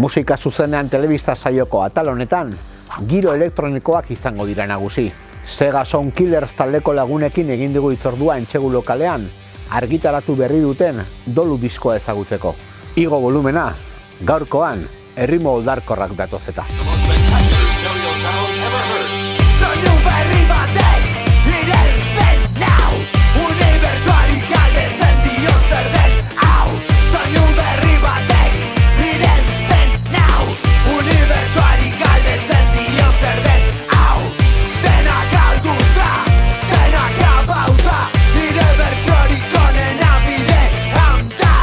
Musika zuzenean telebista saioko atal honetan, giro elektronikoak izango dira nagusi. Sega Sound Killers taldeko lagunekin egin dugu hitzordua Entsegu lokalean, argitaratu berri duten Dolu diskoa ezagutzeko. Igo volumena, gaurkoan, erritmo oldarkorrak datoz eta. Soinu berri batek, irentzen nau, unibertsuari galdetzen dio zer den, hau. Soinu berri batek, irentzen nau, unibertsuari galdetzen dio zer den, hau. Dena galduta, dena gabauta, nire bertsorik onena bide handa.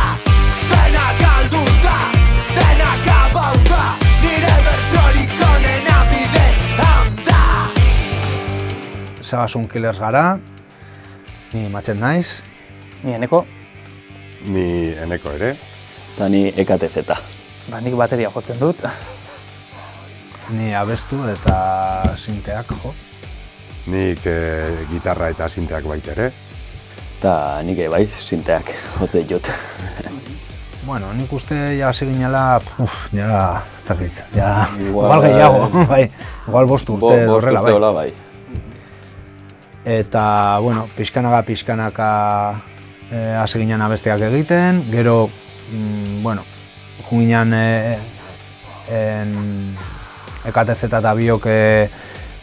Dena galduta, dena gabauta, nire bertsorik onena bide handa. Sega Sound Killers gara, ni Matxet naiz. Ni Eneko. Ni Eneko ere. Eta ni EKTZ. Ba, nik bateria jotzen dut. Ni abestu eta sinteak jo. Nik gitarra eta sinteak baita ere. Eta nik bai, sinteak jote jot. Bueno, nik uste ja hasi ginela, ja, ez dakit, ja, igual gehiago, bai, igual 5 urte horrela, bai. Hola, bai. Eta, bueno, pixkanaka hasi ginen abestiak egiten, gero, bueno, junginen EKTZ eta biok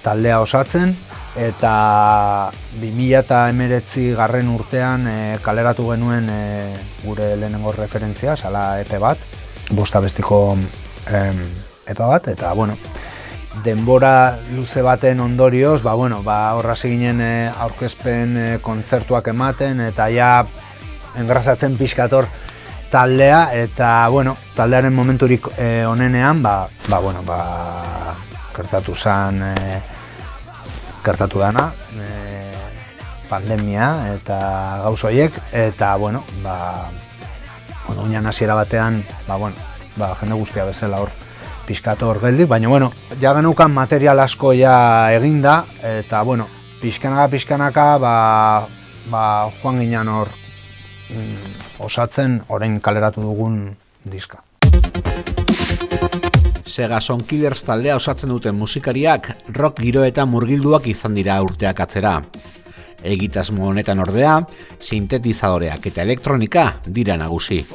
taldea osatzen, eta 2019 garren urtean kaleratu genuen gure lehenengo referentzia, sala EP bat, 5 abestiko EP bat, eta, bueno, denbora luze baten ondorioz, horra hasi ginen aurkezpen kontzertuak ematen, eta ja engrasatzen pixkator taldea, eta, bueno, taldearen momenturik onenean, gertatu dana, pandemia eta gauz horiek, eta, bueno, oinan hasiera batean, jende guztia bezala hor pixkator geldik, baina, bueno, ja genukan material asko ja eginda, eta, bueno, pixkanaka, joan ginen hor osatzen, orain kaleratu dugun diska. Sega Sound Killers taldea osatzen duten musikariak rock giro eta murgilduak izan dira urteak atzera. Egitasmo honetan ordea, sintetizadoreak eta elektronika dira nagusi.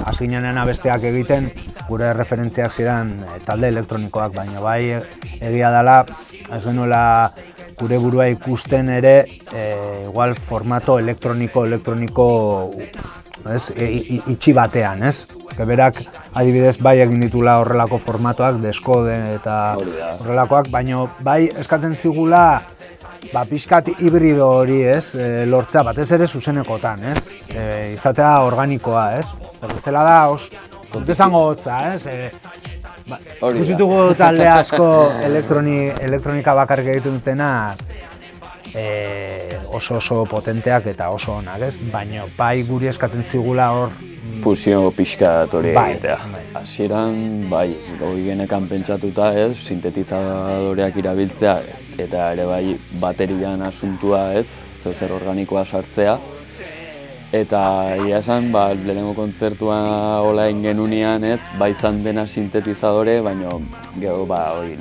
Hasi ginen abesteak egiten, gure referentziak ziren talde elektronikoak, baina bai egia dela, ez genuela gure burua ikusten ere, igual formato elektroniko itxi batean, ez? Berak adibidez bai egin ditula horrelako formatoak, Deskode eta horrelakoak, baina bai eskatzen zigula pixkat hibrido hori, ez, lortzea, batez ere zuzenekotan, ez? Izatea organikoa, ez? Bestela da, izango hotza, ez? Ikusitugu talde asko elektronika bakarrik egiten dutenak oso potenteak eta oso onak, ez? Baina bai guri eskatzen zigula hor Fusio pixkat hori egitea. Hasieran, bai, genekan pentsatuta, ez, sintetizadoreak erabiltzea, eta ere bai baterian asuntua, ez, zer organikoa sartzea. Eta egia esan, lehenengo kontzertua hola ingenunean, ez, bai izan dena sintetizadore, baina gero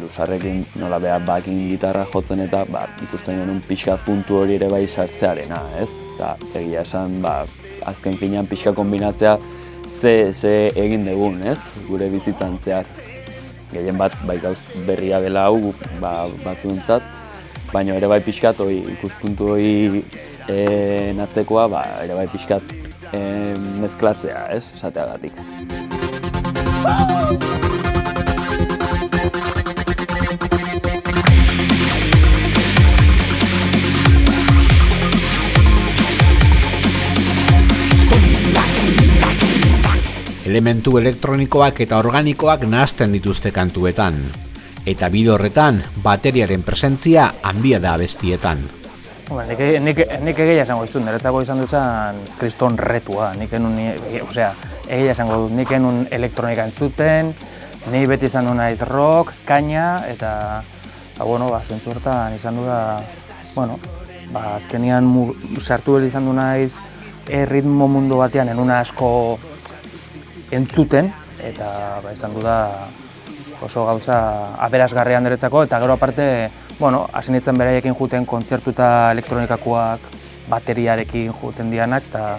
luzarrekin nola behar bakin gitarra jotzen eta ikusten genuen pixka puntu hori ere bai sartzearena, ez. Eta egia esan, azken finean pixka kombinatzea ze egin dugun, ez, gure bizitzan zehar. Gehien bat, gauz berria dela hau batzuentzat, baina ere bai pixkat ikuspuntu hori natzekoa, ere bai pixkat mezklatzea, ez, esateagatik. Elementu elektronikoak eta organikoak nahasten dituzte kantuetan. Eta bide horretan, bateriaren presentzia handia da abestietan. Nik egia esango izun, niretzako izan duzan kriston retua. Egia esango dut, nik enun elektronika entzuten, ni beti izan du naiz rock, kaina, eta zentzu hortan izan du da, azkenian sartu izan du naiz ritmo mundu batean enuna asko entzuten, eta izan du da oso gauza aberasgarria niretzako, eta gero aparte, bueno, hasi nintzen beraiekin juten kontzertu eta elektronikakoak, bateriarekin juten dianak, eta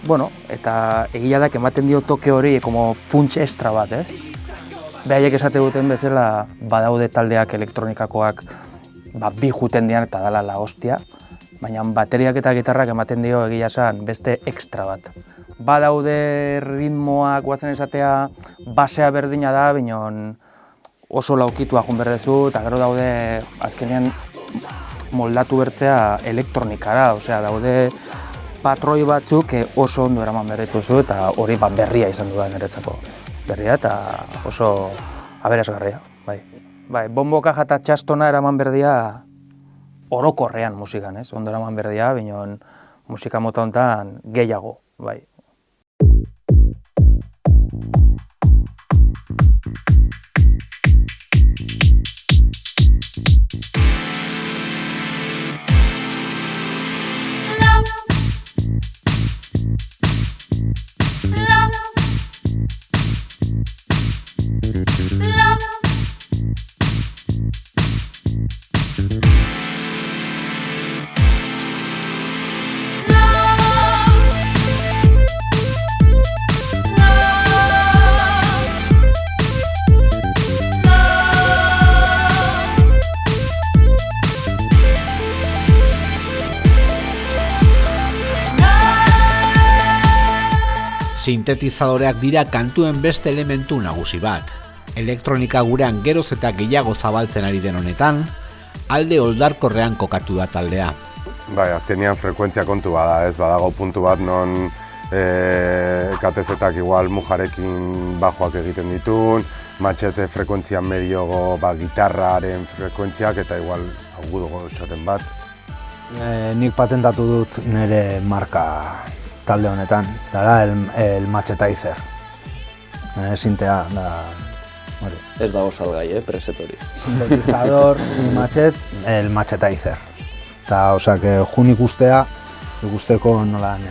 bueno, eta egia da ematen dio toke hori como punch extra bat, ez? Beraiek esate duten bezala badaude taldeak elektronikakoak bi juten dian eta dala la hostia, baina bateriak eta gitarrak ematen dio egia esan beste extra bat. Badaude ritmoak guazen esatea basea berdina da, baina oso laukitua joan berdezu, eta gero daude azkenean moldatu bertzea elektronikara, osea daude patroi batzuk oso ondo eraman berrituzu eta hori berria izan du da niretzako. Berria eta oso aberasgarria, bai. Bai, bombo kaja eta txastona eraman berdia orokorrean musikan, ez? Ondo eraman berdia, baina musika mota honetan gehiago, bai. Sintetizadoreak dira kantuen beste elementu nagusi bat. Elektronika gurean geroz eta gehiago zabaltzen ari den honetan, alde oldarkorrean kokatu da taldea. Bai, azkenean frekuentzia kontu bada, ez badago puntu bat non katezetak igual mujarekin bajoak egiten ditun, matxete frekuentzia mediogo gitarraren frekuentziak eta igual agudogo txoten bat. Nik patentatu dut nire marka talde honetan, dara el Machetizer. Sintea, da... Ez dago salgai, preset hori. Sintetizador y machet, el Machetizer. Eta, osea, jun ikusteko nolan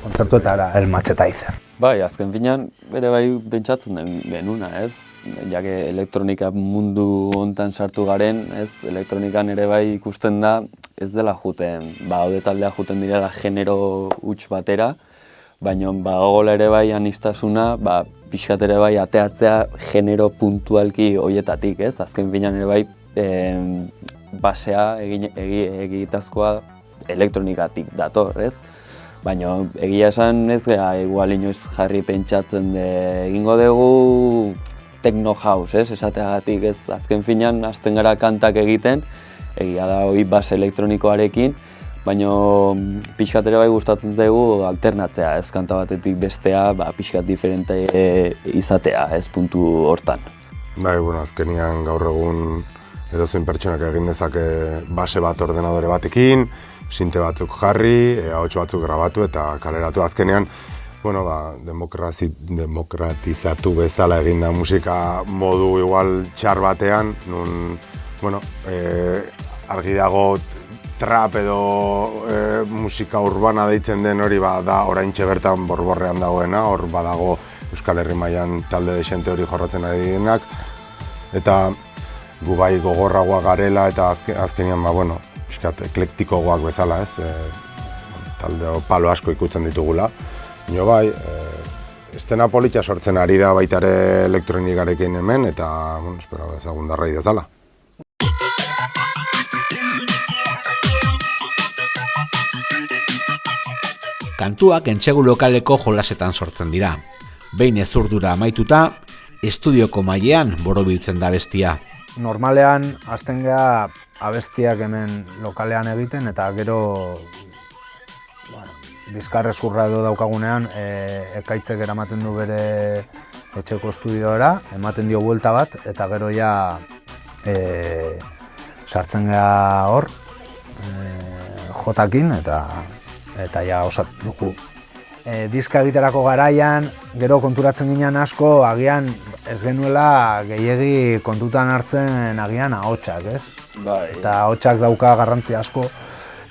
kontzertu eta el Machetizer. Bai, azken finean, bere bai pentsatzen genuna, ez? Jake elektronika mundu hontan sartu garen, ez? Elektronikan ere bai ikusten da, ez dela juten, haude taldea juten direla genero huts batera, baina gogola ere bai anistasuna, pixkat ere bai ateatzea genero puntualki hoietatik, ez? Azken finean ere bai basea egitazkoa elektronikatik dator, ez? Baina egia esan ez gara igual inoiz jarri pentsatzen egingo dugu techno house, ez? Esateagatik, ez? Azken finean hasten gara kantak egiten, egia da hori base elektronikoarekin, baina pixkat ere bai gustatzen zaigu alternatzea, ez kanta batetik bestea, pixkat diferente izatea, ez puntu hortan. Bai, bueno, azkenean gaur egun edozein pertsonak egin dezake base bat ordenadore batekin, sinte batzuk jarri, ahots batzuk grabatu eta kaleratu. Azkenean, bueno, demokratizatu bezala egin da musika modu igual txar batean, nun, bueno, argi dago trap edo musika urbana deitzen den hori da oraintxe bertan borborrean dagoena, hor badago Euskal Herri mailan talde dexente hori jorratzen ari direnak, eta gu bai gogorragoa garela eta azkenean, bueno, eklektikoagoak bezala, ez? Talde palo asko ikusten ditugula. Nio bai, estena polita sortzen ari da baita ere elektronikarekin hemen, eta, bueno, espero ezagun darrai dezala. Kantuak entsegu lokaleko jolasetan sortzen dira. Behin ezurdura amaituta, estudioko mailean borobiltzen da bestia. Normalean, hasten gara abestiak hemen lokalean egiten, eta gero bizkarrezurra edo daukagunean ekaitzek eramaten du bere etxeko estudioera, ematen dio buelta bat, eta gero ja sartzen gara hor jotakin eta ja osatzen dugu. Diska egiterako garaian, gero konturatzen ginen asko, agian ez genuela gehiegi kontutan hartzen agian ahotsak, ez? Bai. Eta ahotsak dauka garrantzi asko,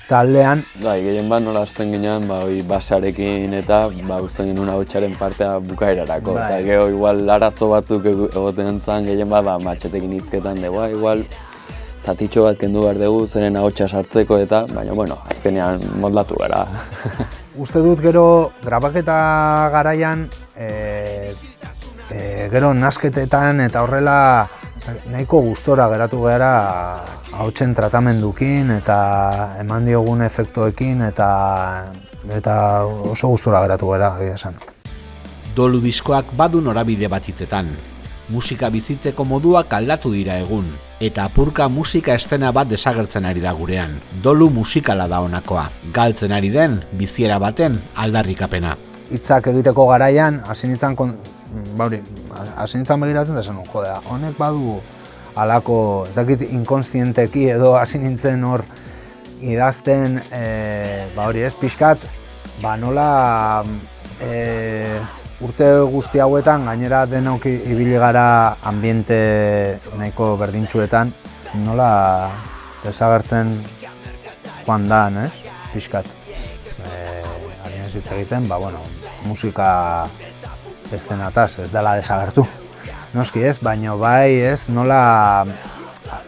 taldean. Bai, gehien bat nola hasten ginean, basarekin eta usten genuen ahotsaren partea bukaerarako. Bai. Eta gero igual arazo batzuk egoten zen gehien bat matxetekin hizketan dugu, igual zatitxo bat kendu behar dugu zeren ahotsa sartzeko eta, baina bueno, azkenean moldatu gara. Uste dut gero grabaketa garaian, gero nasketetan eta horrela nahiko gustora geratu gara ahotsen tratamendukin eta eman diogun efektuekin eta oso gustora geratu gara, egia esan. Dolu diskoak badu norabide bat hitzetan. Musika bizitzeko moduak aldatu dira egun, eta apurka musika estena bat desagertzen ari da gurean. Dolu musikala da honakoa, galtzen ari den biziera baten aldarrikapena. Hitzak egiteko garaian, hasi nintzen begiratzen da esan, jodea, honek badu halako, ez dakit inkonstienteki edo hasi nintzen hor idazten, pixkat, nola urte guzti hauetan, gainera denok ibili gara ambiente nahiko berdintsuetan, nola desagertzen joan da, pixkat. Harien ez hitz egiten, musika estenataz, ez dela desagertu. Noski ez, baina bai ez, nola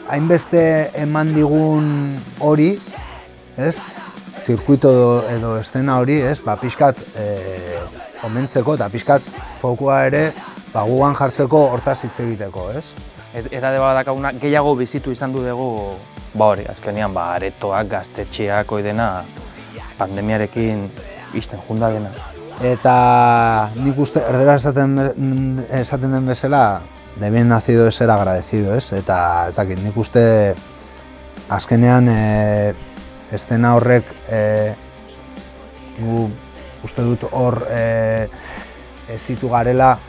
hainbeste eman digun hori, ez, zirkuito edo estena hori, ez, pixkat omentzeko eta pixkat fokua ere gugan jartzeko hortaz hitz egiteko, ez? Eta deba dakaguna gehiago bizitu izan du dugu, azkenean aretoak, gaztetxeak, oidena, pandemiarekin izten junda dena. Eta nik uste, erdera esaten den bezala, de bien nacido es ser agradecido, ez? Eta ez dakit, nik uste azkenean estena horrek uste dut hor zitu garela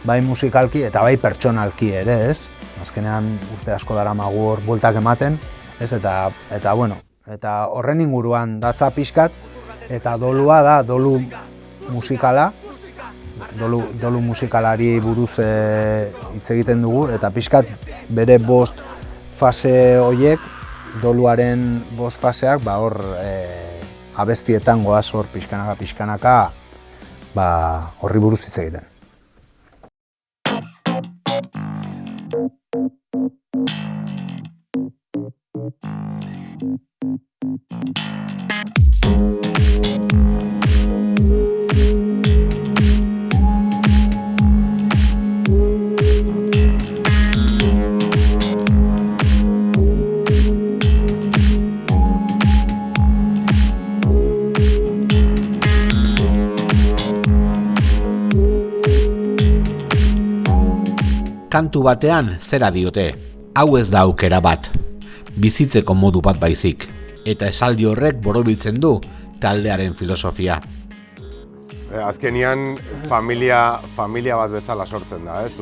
bai musikalki eta bai pertsonalki ere, ez? Azkenean urte asko daramagu hor bueltak ematen, ez? Eta horren inguruan datza pixkat, eta dolua da, dolu musikala, dolu musikalari buruz hitz egiten dugu, eta pixkat bere 5 fase horiek, doluaren 5 faseak, hor abestietan goaz hor pixkanaka, horri buruz hitz egiten. Kantu batean zera diote, hau ez da aukera bat, bizitzeko modu bat baizik, eta esaldi horrek borobiltzen du taldearen filosofia. Azkenian familia bat bezala sortzen da, ez?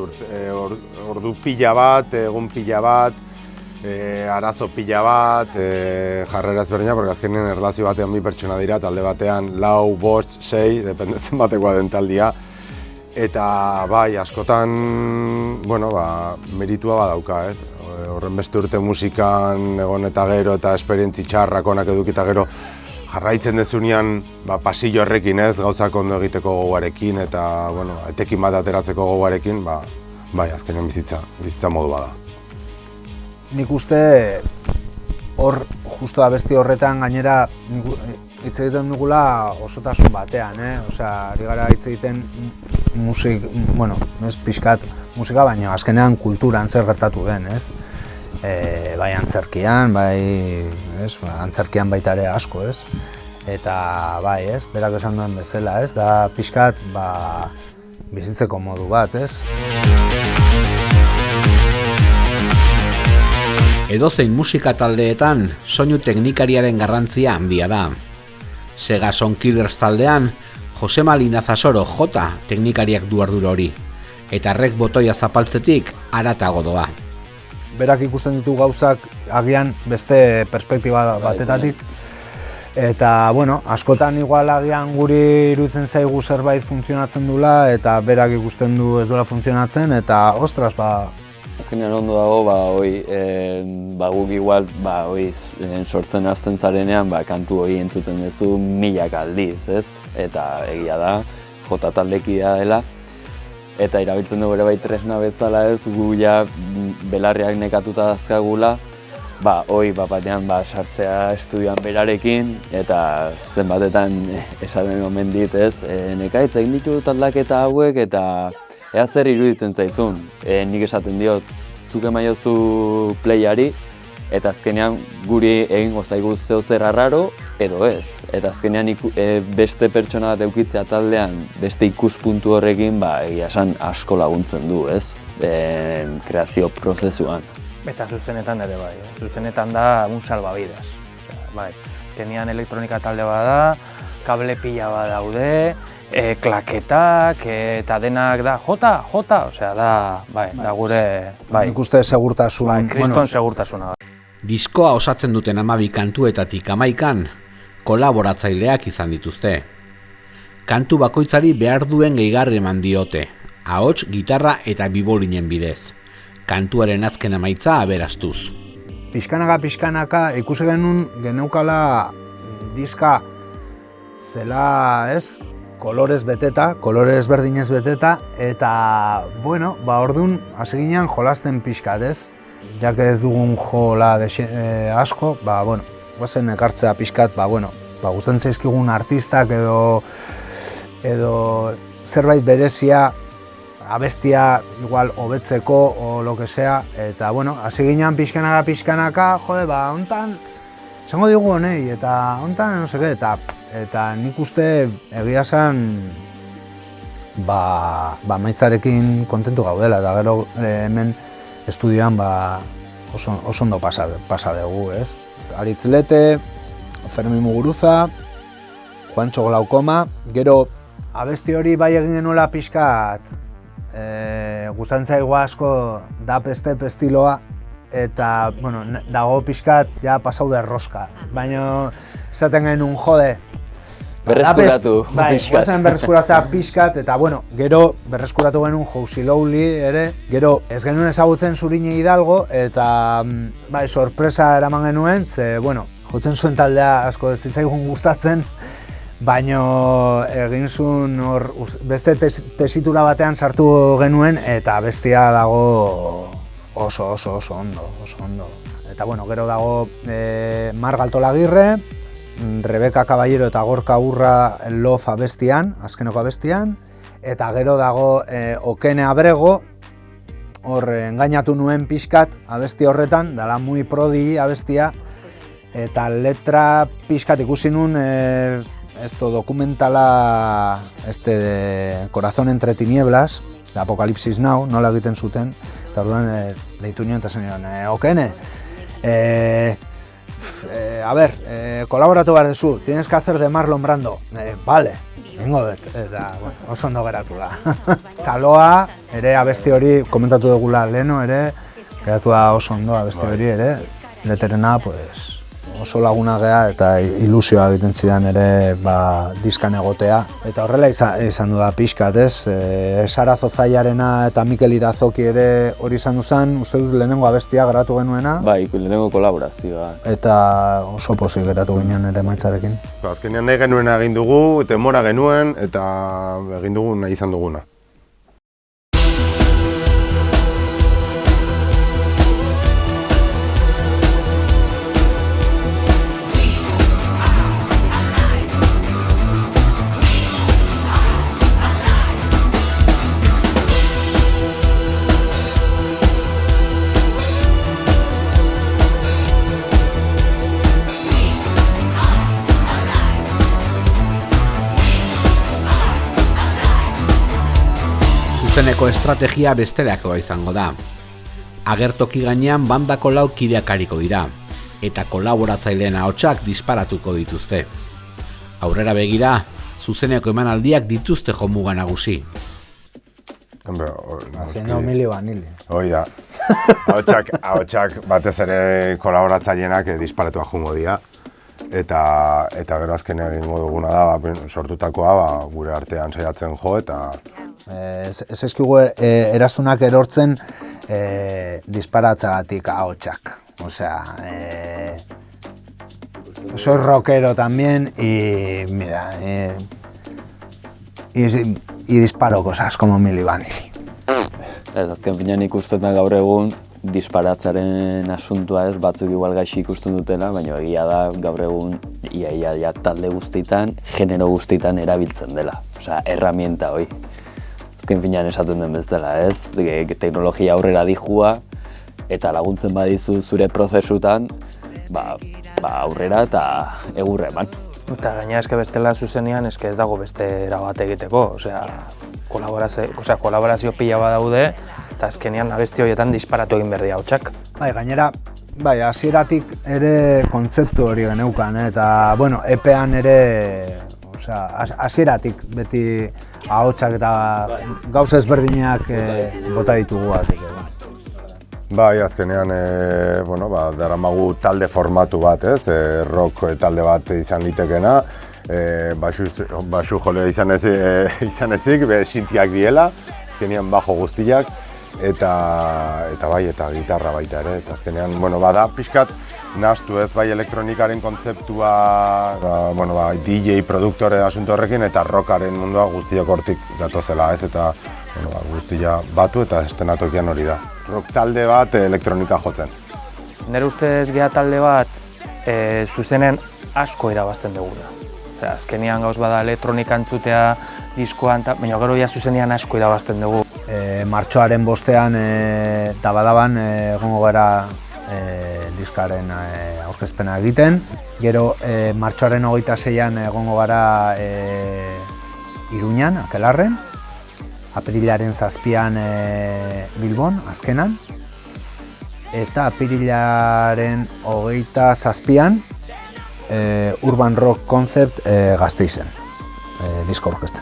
Ordu pila bat, egun pila bat, arazo pila bat, jarrera ezberdina, porque azkenian erlazio batean bi pertsona dira, talde batean 4, 5, 6, dependetzen batekoa den taldia. Eta bai, askotan, meritua badauka, ez? Horren beste urte musikan egon eta gero eta esperientzi txarrak onak edukita gero jarraitzen dezunean pasillo horrekin, ez? Gauzak ondo egiteko gogoarekin eta etekin bat ateratzeko gogoarekin, bai, azkenean bizitza modu bada. Nik uste hor, justo abesti horretan gainera hitz egiten dugula osotasun batean, ari gara hitz egiten ez pixkat musika, baina azkenean kulturan zer gertatu den, ez? Bai antzerkian, antzerkian baita ere asko, ez? Eta bai, ez? Berak esan duen bezala, ez? Da pixkat, bizitzeko modu bat, ez? Edozein musika taldeetan soinu teknikariaren garrantzia handia da. Sega Sound Killers taldean, Josema Linazasoro J teknikariak du ardura hori, eta rek botoia zapaltzetik haratago doa. Berak ikusten ditu gauzak agian beste perspektiba batetatik, eta askotan igual agian guri iruditzen zaigu zerbait funtzionatzen dula, eta berak ikusten du ez duela funtzionatzen, eta ostras, Azkenean ondo dago, guk igual, sortzen hasten zarenean, kantu hori entzuten duzu milak aldiz, ez? Eta egia da, jota taldekidea dela. Eta erabiltzen dugu ere bai tresna bezala ez, gu ja belarriak nekatuta dazkagula, batean sartzea estudioan berarekin, eta zenbatetan esaten omen dit ez, nekaitz egin ditut aldaketa hauek eta ea zer iruditzen zaizun. Nik esaten diot, zuk emaiozu playari, eta azkenean guri egingo zaigu zeo zer arraro, edo ez. Eta azkenean beste pertsona bat eukitzea taldean, beste ikuspuntu horrekin, egia esan asko laguntzen du, ez? Kreazio prozesuan. Eta zuzenetan ere bai, zuzenetan da un salvavidas. Azkenean elektronika talde bada, kable pila bat daude, klaketak eta denak da jota, da gure, Nik uste segurtasun. Kriston segurtasuna. Diskoa osatzen duten 12 kantuetatik 11 kolaboratzaileak izan dituzte. Kantu bakoitzari behar duen gehigarri eman diote, ahots, gitarra eta bibolinen bidez. Kantuaren azken emaitza aberastuz. Pixkanaka ikusi genuen geneukala diska zela, ez? Kolorez beteta, kolorez berdinez beteta, eta, orduan hasi ginen jolasten pixkat, ez? Jak ez dugun jola asko, guazen ekartzea pixkat, gustatzen zaizkigun artistak edo zerbait berezia, abestia igual hobetzeko o lo que sea, eta hasi ginen pixkanaka, hontan esango digu honei, eta hontan no seke, eta nik uste egia zen maitzarekin kontentu gaudela, eta gero hemen estudioan oso ondo pasa dugu, ez? Aritz Lete, Fermin Muguruza, Juancho Glaukoma, gero abesti hori bai egin genuela pixkat, gustatzen zaigu asko dubstep estiloa, eta, dago pixkat ja pasau da erroska, baina esaten genuen jode. Berreskuratu pixkat. Guazen berreskuratzea pixkat, eta gero berreskuratu genuen Jousi Lowly ere, gero ez genuen ezagutzen Zurine Hidalgo, eta sorpresa eraman genuen, jotzen zuen taldea asko ez zitzaigun gustatzen, baina egin zuen beste tesitura batean sartu genuen, eta bestia dago oso ondo. Eta gero dago Mar Galtolagirre, Rebeka Caballero eta Gorka Urra Love abestian, azkeneko abestian, eta gero dago Okene Abrego, hor engainatu nuen pixkat abesti horretan, dala muy prodi abestia, eta letra pixkat ikusi nuen dokumentala de Corazón entre tinieblas, de Apocalipsis Now, nola egiten zuten, eta orduan deitu nion eta zen nion, Okene, kolaboratu behar duzu, tienes que hacer de Marlon Brando. Vale, ingo dut, eta oso ondo geratu da. Saloa, ere abesti hori, komentatu dugula leheno ere, geratu da oso ondo abesti hori ere, leterena, oso laguna gea eta ilusioa egiten zidan ere diskan egotea. Eta horrela izan du da pixkat, ez? Sara Zozaiarena eta Mikel Irazoki ere hori izan duzan, uste dut lehenengo abestia geratu genuena. Lehenengo kolaborazioa. Eta oso pozik geratu ginen ere maitzarekin. Azkenean nahi genuena egin dugu, temora genuen, eta egin dugu nahi izan duguna. Zuzeneko estrategia bestelakoa izango da. Agertoki gainean bandako 4 kideak ariko dira, eta kolaboratzaileen ahotsak disparatuko dituzte. Aurrera begira, zuzeneko emanaldiak dituzte jomuga nagusi. Haciendo mili vanili. Hoi da. Ahotsak batez ere kolaboratzaileenak disparatuak jungo dira. Eta gero azkenean egingo duguna da, sortutakoa gure artean saiatzen jo eta... Ez ezkigu eraztunak erortzen disparatzeagatik ahotsak. Osea, soy rockero también y mira, y disparo cosas como Milli Vanilli. Ez, azken finean ikusten gaur egun disparatzaren asuntua ez, batzuk igual gaixi ikusten dutela, baina egia da gaur egun ia talde guztitan, genero guztitan erabiltzen dela. Osea, herramienta hoi. Azken finean esaten den bezala, ez? Teknologia aurrera dijua eta laguntzen badizu zure prozesutan, aurrera eta egurre eman. Eta gaina eske bestela zuzenean eske ez dago beste era bat egiteko, osea, kolaborazio pila bat daude eta azkenean abesti horietan disparatu egin behar dira ahotsak. Bai, gainera, hasieratik ere kontzeptu hori geneukan, eta bueno, epean ere, osea, hasieratik beti ahotsak eta gauza ezberdinak bota ditugu, así que Bai, azkenean, daramagu talde formatu bat, ez? Rock talde bat izan litekena, baxu jolea izan ezik, sintiak diela, azkenean bajo guztiak, eta gitarra baita ere. Eta azkenean, bada pixkat, nahastu ez bai elektronikaren kontzeptua, DJ produktore asunto horrekin, eta rockaren mundua guztiak hortik datozela, ez? Eta guztia batu eta estenatokian hori da. Rock talde bat elektronika jotzen. Nire ustez geha talde bat zuzenen asko irabazten dugula. Azkenean gauz bada elektronika entzutea diskoan, baina gero ja zuzenean asko irabazten dugu. Martxoaren 5ean Dabadaban egongo gara diskaren aurkezpena egiten. Gero martxoaren 26ean egongo gara Iruñan, Akelarren. Apirilaren 7ean Bilbon, azkenan. Eta apirilaren 27ean Urban Rock Concept Gasteizen, disko orkesten.